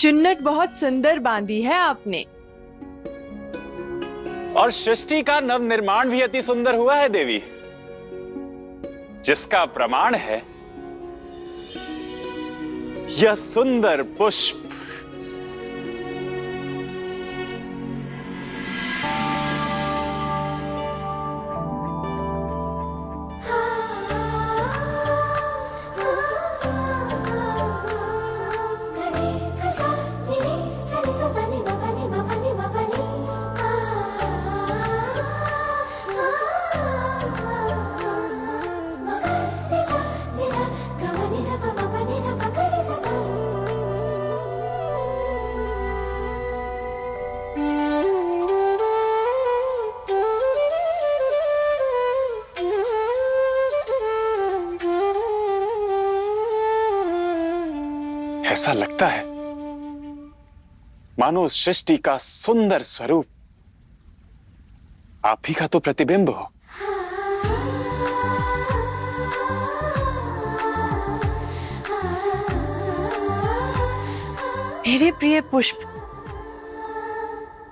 चुन्नट बहुत सुंदर बांधी है आपने। और सृष्टि का नव निर्माण भी अति सुंदर हुआ है देवी, जिसका प्रमाण है यह सुंदर पुष्प। ऐसा लगता है मानो सृष्टि का सुंदर स्वरूप आप ही का तो प्रतिबिंब हो। मेरे प्रिय पुष्प,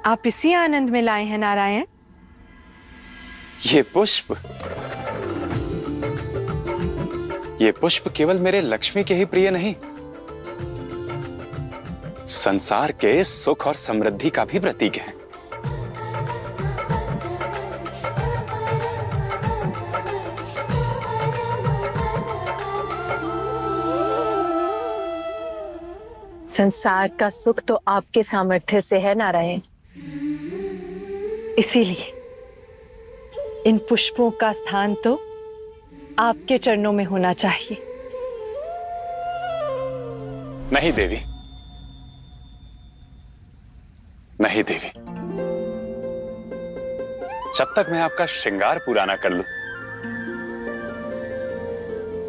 आप इसी आनंद में लाए हैं नारायण। ये पुष्प केवल मेरे लक्ष्मी के ही प्रिय नहीं, संसार के सुख और समृद्धि का भी प्रतीक है। संसार का सुख तो आपके सामर्थ्य से है नारायण। इसीलिए इन पुष्पों का स्थान तो आपके चरणों में होना चाहिए। नहीं देवी, नहीं देवी, जब तक मैं आपका श्रृंगार पूरा ना कर लूं,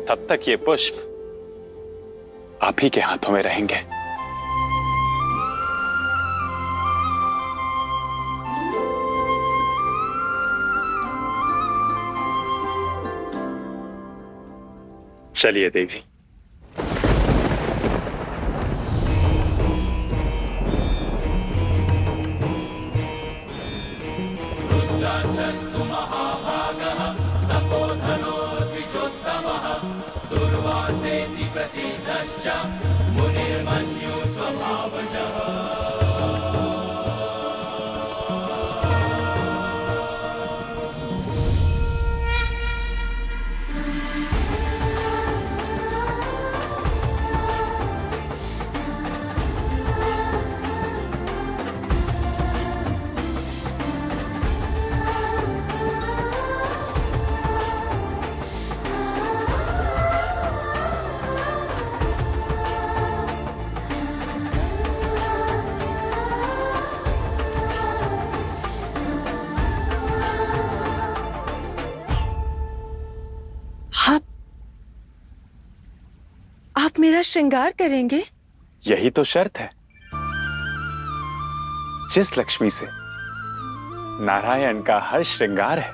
तब तक ये पुष्प आप ही के हाथों में रहेंगे। चलिए देवी। आप मेरा श्रृंगार करेंगे? यही तो शर्त है। जिस लक्ष्मी से नारायण का हर श्रृंगार है,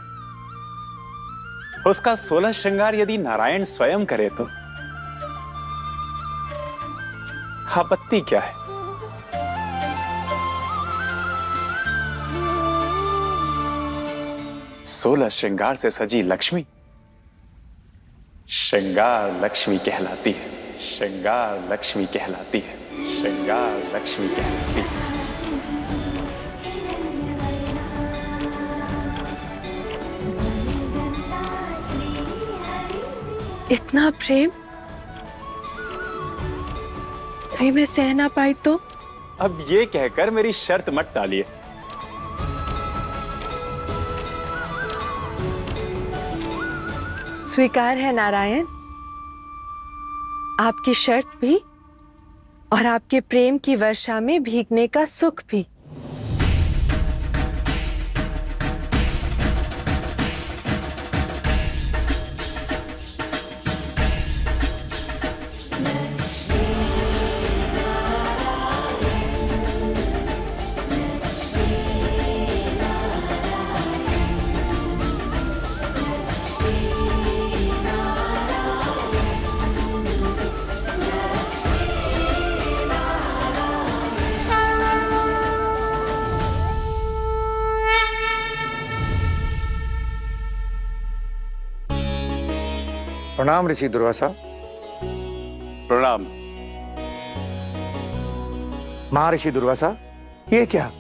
उसका 16 श्रृंगार यदि नारायण स्वयं करे तो आपत्ति क्या है? सोलह श्रृंगार से सजी लक्ष्मी श्रृंगार लक्ष्मी कहलाती है। श्रृंगार लक्ष्मी कहलाती है। श्रृंगार लक्ष्मी कहलाती है। इतना प्रेम कहीं मैं सह ना पाई तो? अब ये कहकर मेरी शर्त मत टालिए। स्वीकार है नारायण, आपकी शर्त भी और आपके प्रेम की वर्षा में भीगने का सुख भी। प्रणाम ऋषि दुर्वासा। प्रणाम। महर्षि दुर्वासा, ये क्या?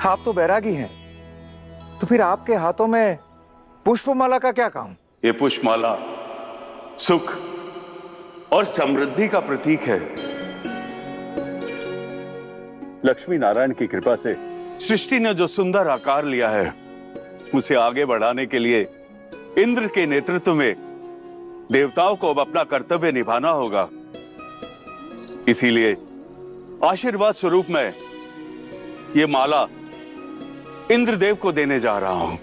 आप तो बैरागी हैं, तो फिर आपके हाथों में पुष्पमाला का क्या काम? ये पुष्पमाला सुख और समृद्धि का प्रतीक है। लक्ष्मी नारायण की कृपा से सृष्टि ने जो सुंदर आकार लिया है, उसे आगे बढ़ाने के लिए इंद्र के नेतृत्व में देवताओं को अब अपना कर्तव्य निभाना होगा। इसीलिए आशीर्वाद स्वरूप मैं ये माला इंद्रदेव को देने जा रहा हूं।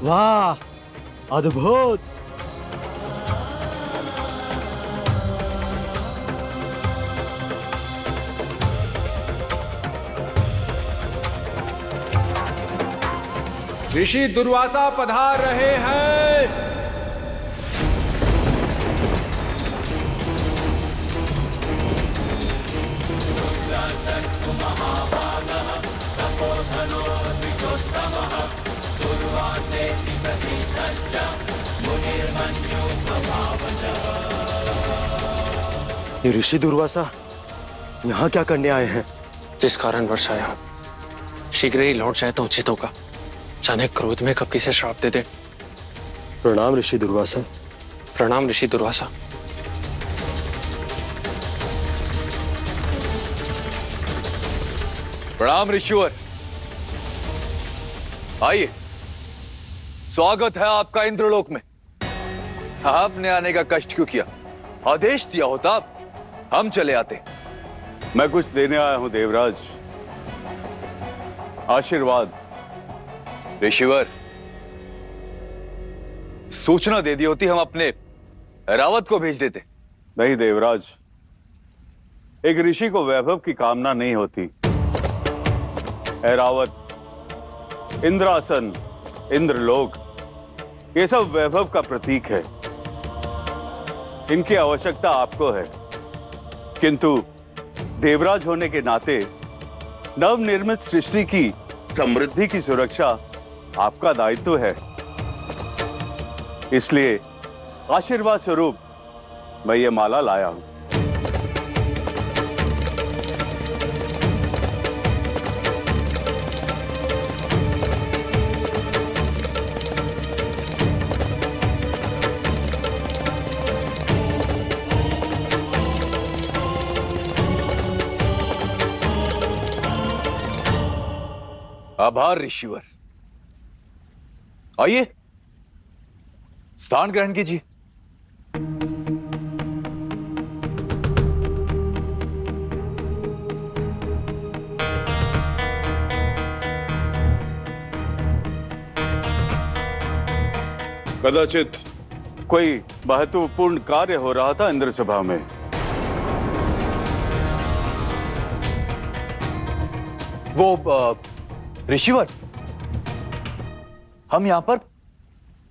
वाह, अद्भुत। ऋषि दुर्वासा पधार रहे हैं। ये ऋषि दुर्वासा यहाँ क्या करने आए हैं? जिस कारण वर्ष आया हूं, शीघ्र ही लौट जाए तो उचित होगा। जाने क्रोध में कब किसे श्राप दे दे। प्रणाम ऋषि दुर्वासा। प्रणाम ऋषि दुर्वासा। प्रणाम ऋषिवर, आइए। स्वागत है आपका इंद्रलोक में। आपने आने का कष्ट क्यों किया? आदेश दिया होता हम चले आते। मैं कुछ देने आया हूं देवराज, आशीर्वाद। ऋषिवर, सूचना दे दी होती हम अपने रावत को भेज देते। नहीं देवराज, एक ऋषि को वैभव की कामना नहीं होती। ऐरावत, इंद्रासन, इंद्रलोक, ये सब वैभव का प्रतीक है। इनकी आवश्यकता आपको है, किंतु देवराज होने के नाते नवनिर्मित सृष्टि की समृद्धि की सुरक्षा आपका दायित्व है। इसलिए आशीर्वाद स्वरूप मैं ये माला लाया हूं। आभार ऋषिवर। आइए, स्थान ग्रहण कीजिए। कदाचित कोई महत्वपूर्ण कार्य हो रहा था इंद्र सभा में। वो ऋषिवर, हम यहां पर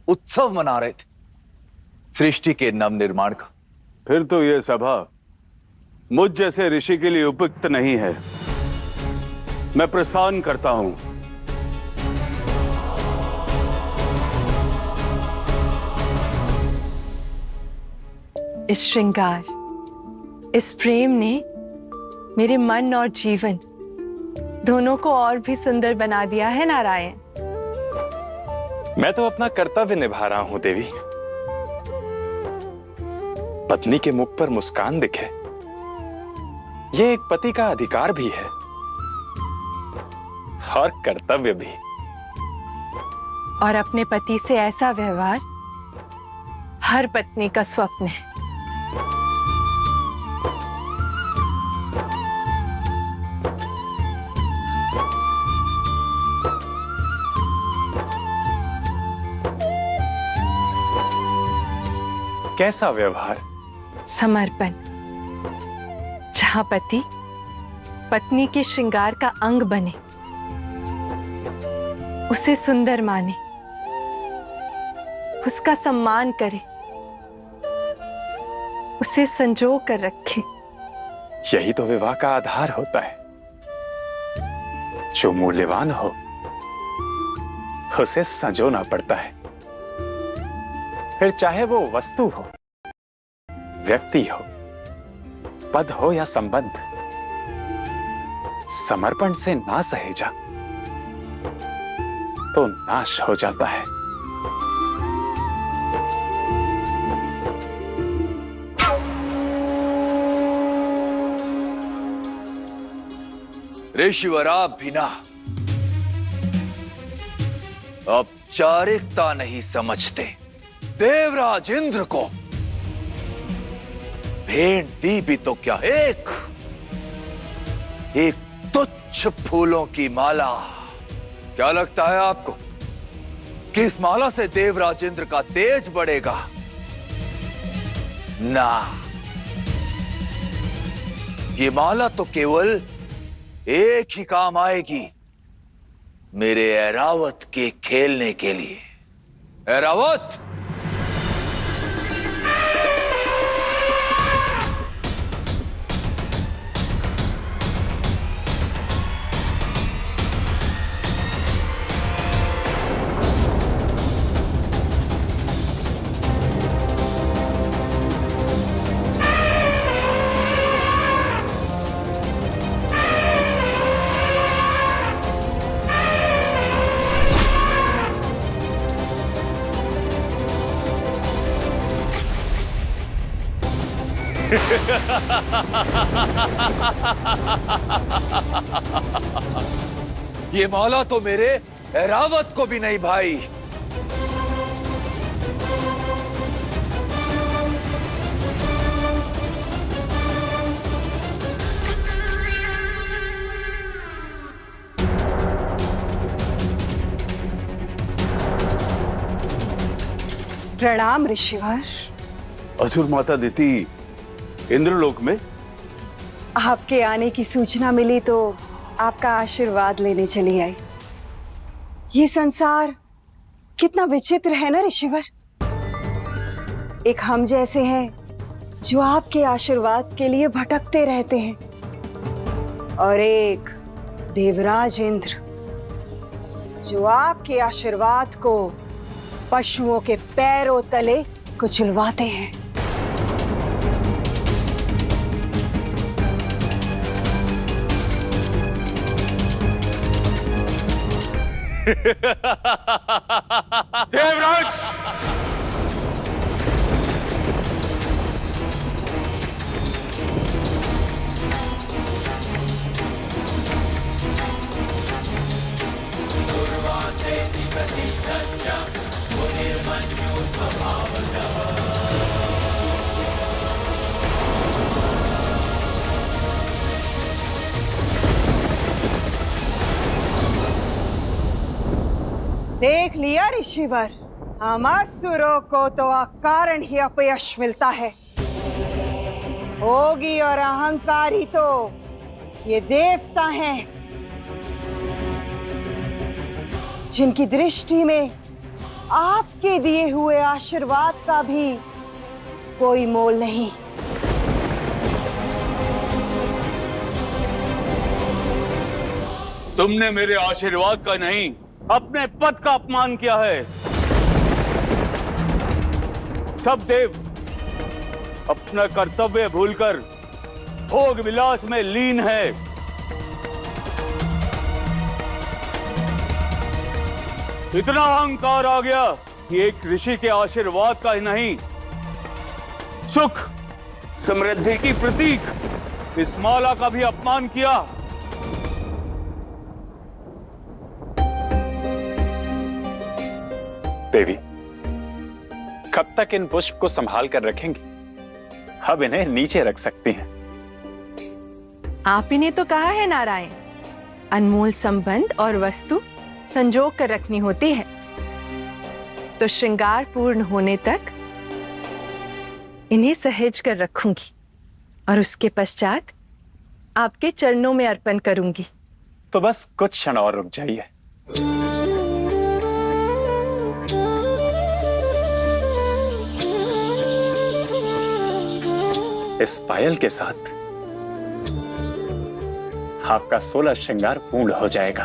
उत्सव मना रहे थे सृष्टि के नवनिर्माण का। फिर तो यह सभा मुझ जैसे ऋषि के लिए उपयुक्त नहीं है। मैं प्रस्थान करता हूं। इस श्रृंगार, इस प्रेम ने मेरे मन और जीवन दोनों को और भी सुंदर बना दिया है नारायण। मैं तो अपना कर्तव्य निभा रहा हूं देवी। पत्नी के मुख पर मुस्कान दिखे, यह एक पति का अधिकार भी है और कर्तव्य भी। और अपने पति से ऐसा व्यवहार हर पत्नी का स्वप्न है। कैसा व्यवहार? समर्पण। जहां पति पत्नी के श्रृंगार का अंग बने, उसे सुंदर माने, उसका सम्मान करें, उसे संजो कर रखें। यही तो विवाह का आधार होता है। जो मूल्यवान हो उसे संजोना पड़ता है, फिर चाहे वो वस्तु हो, व्यक्ति हो, पद हो या संबंध। समर्पण से ना सहेजा तो नाश हो जाता है। ऋषिवर आप भी ना औपचारिकता नहीं समझते। देवराज इंद्र को भेंट दी भी तो क्या एक तुच्छ फूलों की माला। क्या लगता है आपको कि इस माला से देवराज इंद्र का तेज बढ़ेगा? ना, ये माला तो केवल एक ही काम आएगी, मेरे ऐरावत के खेलने के लिए। ऐरावत, ये माला तो मेरे ऐरावत को भी नहीं भाई। प्रणाम ऋषिवर। असुर माता देती इंद्रलोक में? आपके आने की सूचना मिली तो आपका आशीर्वाद लेने चली आई। ये संसार कितना विचित्र है ना ऋषिवर। एक हम जैसे हैं जो आपके आशीर्वाद के लिए भटकते रहते हैं, और एक देवराज इंद्र जो आपके आशीर्वाद को पशुओं के पैरों तले कुचलवाते हैं। देवराज, देख लिया ऋषिवर, हम असुरों को तो अकारण ही अपयश मिलता है। भोगी और अहंकारी तो ये देवता हैं जिनकी दृष्टि में आपके दिए हुए आशीर्वाद का भी कोई मोल नहीं। तुमने मेरे आशीर्वाद का नहीं, अपने पद का अपमान किया है। सब देव अपना कर्तव्य भूलकर भोग विलास में लीन है। इतना अहंकार आ गया कि एक ऋषि के आशीर्वाद का ही नहीं, सुख समृद्धि की प्रतीक इस माला का भी अपमान किया। देवी, कब तक इन पुष्प को संभाल कर रखेंगी? अब इन्हें नीचे रख सकती हैं। आप ही ने तो कहा है नारायण, अनमोल संबंध और वस्तु संजो कर रखनी होती है। तो श्रृंगार पूर्ण होने तक इन्हें सहेज कर रखूंगी और उसके पश्चात आपके चरणों में अर्पण करूंगी। तो बस कुछ क्षण और रुक जाइए। इस पायल के साथ आपका 16 श्रृंगार पूर्ण हो जाएगा।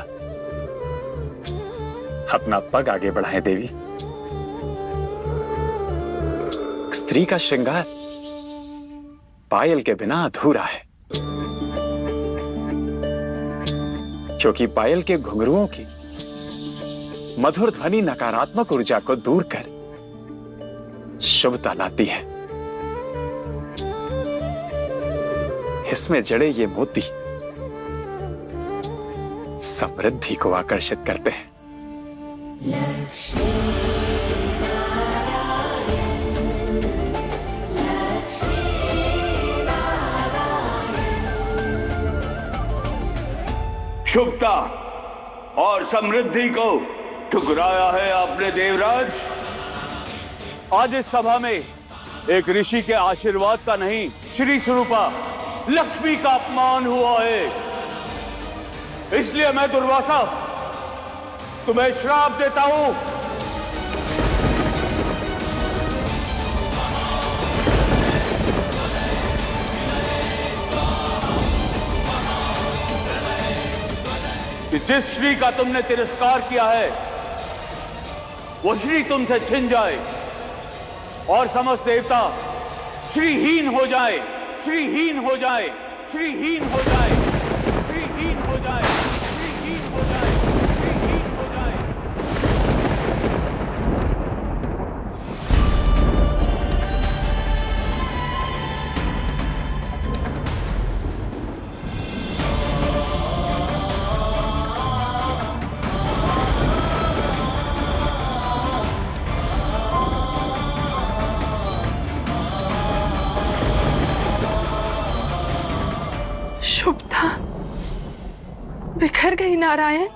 अपना पग आगे बढ़ाएं देवी। स्त्री का श्रृंगार पायल के बिना अधूरा है, क्योंकि पायल के घुंघरुओं की मधुर ध्वनि नकारात्मक ऊर्जा को दूर कर शुभता लाती है। इसमें जड़े ये मोती समृद्धि को आकर्षित करते हैं। शुभता और समृद्धि को ठुकराया है आपने देवराज। आज इस सभा में एक ऋषि के आशीर्वाद का नहीं, श्री स्वरूपा लक्ष्मी का अपमान हुआ है। इसलिए मैं दुर्वासा तुम्हें श्राप देता हूं। कि जिस श्री का तुमने तिरस्कार किया है वो श्री तुमसे छिन जाए और समस्त देवता श्रीहीन हो जाए, श्रीहीन हो जाए, श्रीहीन हो जाए, श्रीहीन हो जाए, श्रीहीन हो जाए, श्रीहीन हो जाए। शुभता बिखर गई नारायण।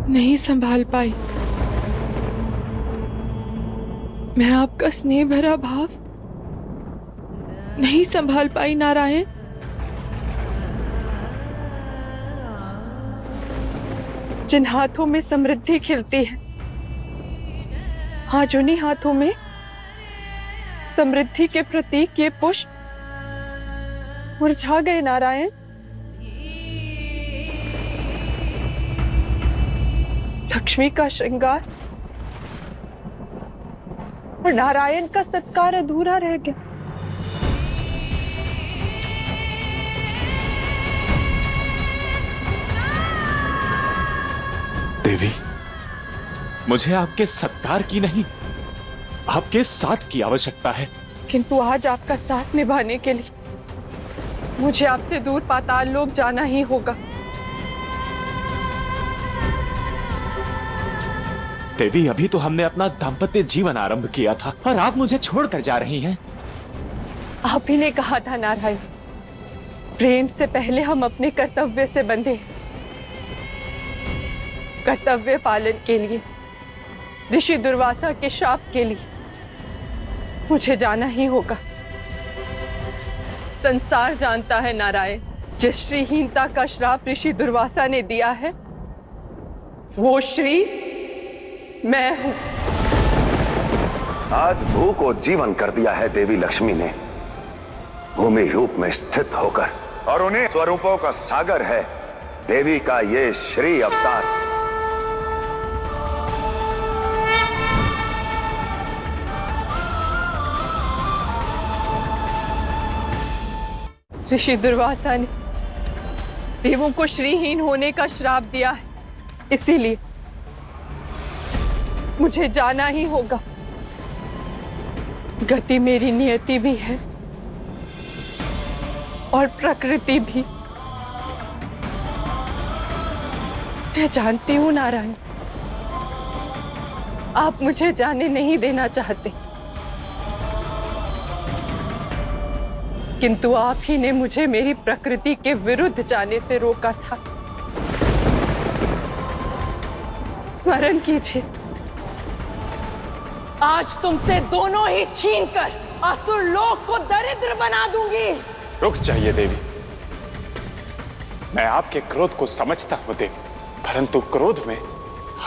नहीं संभाल पाई मैं आपका स्नेह भरा भाव, नहीं संभाल पाई नारायण। जिन हाथों में समृद्धि खिलती है, आज उन्हीं हाथों में समृद्धि के प्रतीक ये पुष्प मुरझा गए नारायण। लक्ष्मी का श्रृंगार और नारायण का सत्कार अधूरा रह गया। देवी, मुझे आपके सत्कार की नहीं, आपके साथ की आवश्यकता है। किंतु आज आपका साथ निभाने के लिए मुझे आपसे दूर पाताल लोक जाना ही होगा। देवी, अभी तो हमने अपना दाम्पत्य जीवन आरंभ किया था और आप मुझे छोड़कर जा रही हैं। आप ही ने कहा था नारायण, प्रेम से पहले हम अपने कर्तव्य से बंधे। कर्तव्य पालन के लिए, ऋषि दुर्वासा के शाप के लिए मुझे जाना ही होगा। संसार जानता है नारायण, जिस श्रीहीनता का श्राप ऋषि दुर्वासा ने दिया है वो श्री मैं हूं। आज भू को जीवन कर दिया है देवी लक्ष्मी ने भूमि रूप में स्थित होकर, और उन्हें स्वरूपों का सागर है देवी का ये श्री अवतार। ऋषि दुर्वासा ने देवों को श्रीहीन होने का श्राप दिया है, इसीलिए मुझे जाना ही होगा। गति मेरी नियति भी है और प्रकृति भी। मैं जानती हूं नारायण, आप मुझे जाने नहीं देना चाहते, किंतु आप ही ने मुझे मेरी प्रकृति के विरुद्ध जाने से रोका था। स्मरण कीजिए, आज तुमसे दोनों ही छीनकर असुर लोक को दरिद्र बना दूंगी। रुक जाइए देवी, मैं आपके क्रोध को समझता हूं देवी, परंतु क्रोध में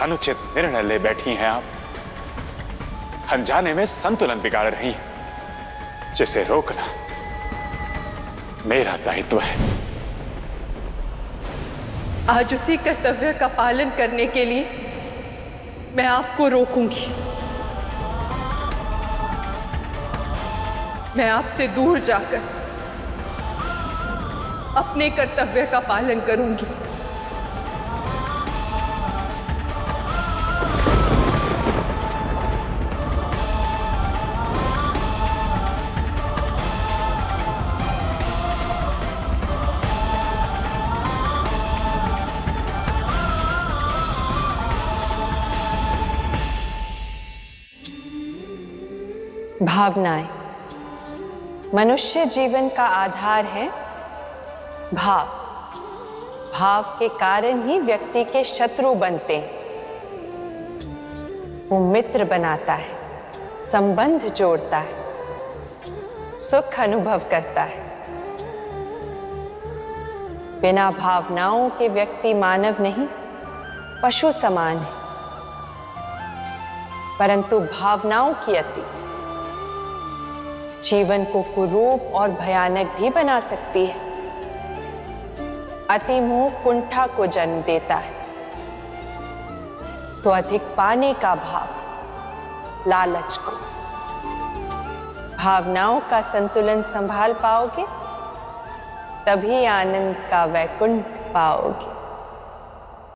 अनुचित निर्णय ले बैठी हैं आप। अनजाने में संतुलन बिगाड़ रही हैं, जिसे रोकना मेरा दायित्व है। आज उसी कर्तव्य का पालन करने के लिए मैं आपको रोकूंगी। मैं आपसे दूर जाकर अपने कर्तव्य का पालन करूंगी। भावनाएं मनुष्य जीवन का आधार है। भाव, भाव के कारण ही व्यक्ति के शत्रु बनते हैं। वो मित्र बनाता है, संबंध जोड़ता है, सुख अनुभव करता है। बिना भावनाओं के व्यक्ति मानव नहीं, पशु समान है। परंतु भावनाओं की अति जीवन को कुरूप और भयानक भी बना सकती है। अति मोह कुंठा को जन्म देता है, तो अधिक पाने का भाव लालच को। भावनाओं का संतुलन संभाल पाओगे, तभी आनंद का वैकुंठ पाओगे।